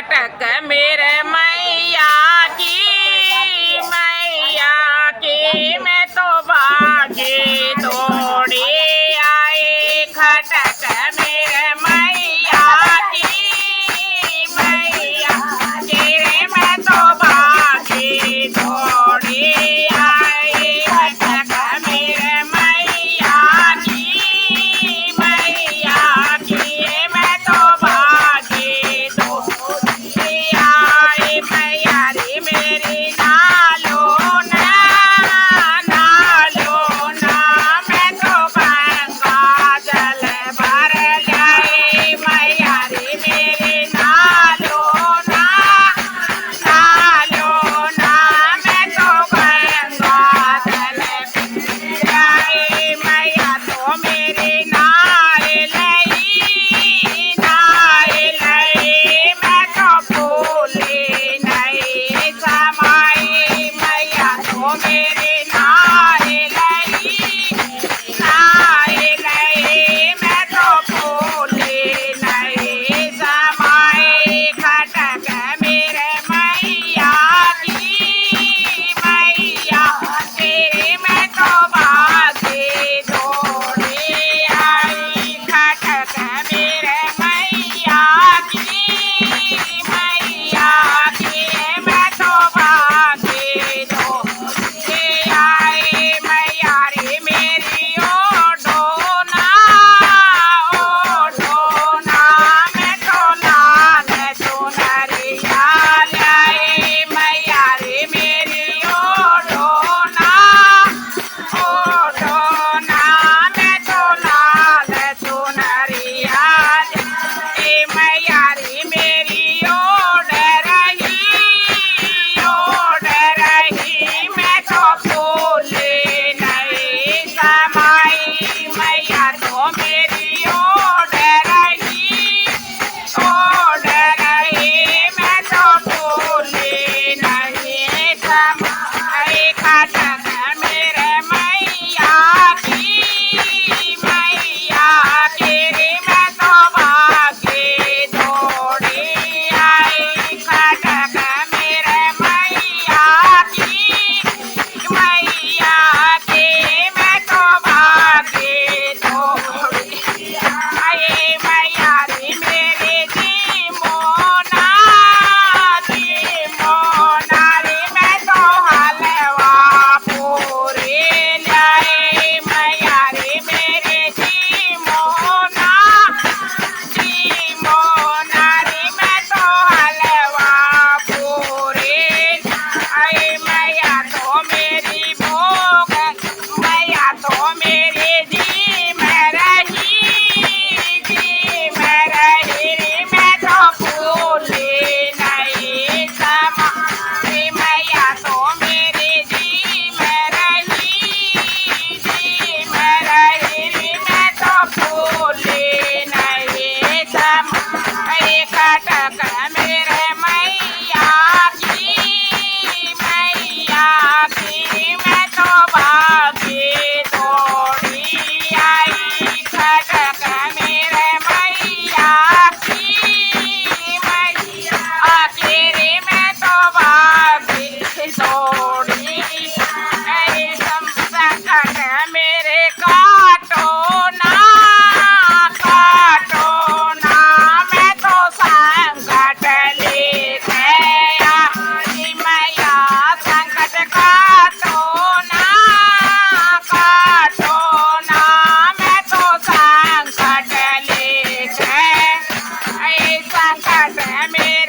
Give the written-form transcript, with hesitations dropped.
खटक मेरे मैया की मैं तो भागी दौड़ी आई खटक मेरे मैया की मैं तो भागी दौड़ी आई खटक मेरे मैया की मैं तो भागी दौड़ी आई मैया रे मेरी नालो ना मैं तो गंगा जल भर लाई मैया रे मेरी नालो ना मैं तो गंगा जल भर लाई मैया तो मेरी नाय लई मैं तो भूली नहीं समाई मैया तो मेरी नाय लई मैं तो भूली नहीं समाई खटक मेरे मैया की मैं तो भागी दौड़ी आई खटक मेरे मैया की मैं तो भागी दौड़ी आई मैया रे मेरी ओ ढोना मैं तो लाल सुनरिया लाई मैया रे मेरी ओ ढोना मैं तो लाल सुनरिया मैया रे मेरी ओढ़ रही मैं तो भूली नहीं समाई मैया तो मेरी ओढ़ रही मैं तो भूली नहीं समाई खटक मेरे मैया की मैं तो भागी दौड़ी आई खटक मेरे मैया की मैं तो भागी दौड़ी आई मैया रे मेरे जी मोना रे मैं तो हलवा पूरी लाई मैया रे मेरे जी मोना रे मैं तो हलवा पूरी आई मैया तो मेरी भोग मैया तो मेरी जी मैं रही रे मैं तो भूली नहीं समाई मैया तो मेरी जी मैं रही रे मैं तो भूली नहीं समाई खटक मेरे मैया की मैं तो भागी दौड़ी आई खटक मेरे मैया की मैं तो भागी दौड़ी आई संकट मेरे काटो ना मैं तो संकट लेके आई मैया संकट काटो ना मैं तो संकट लेके आई संकट मेरे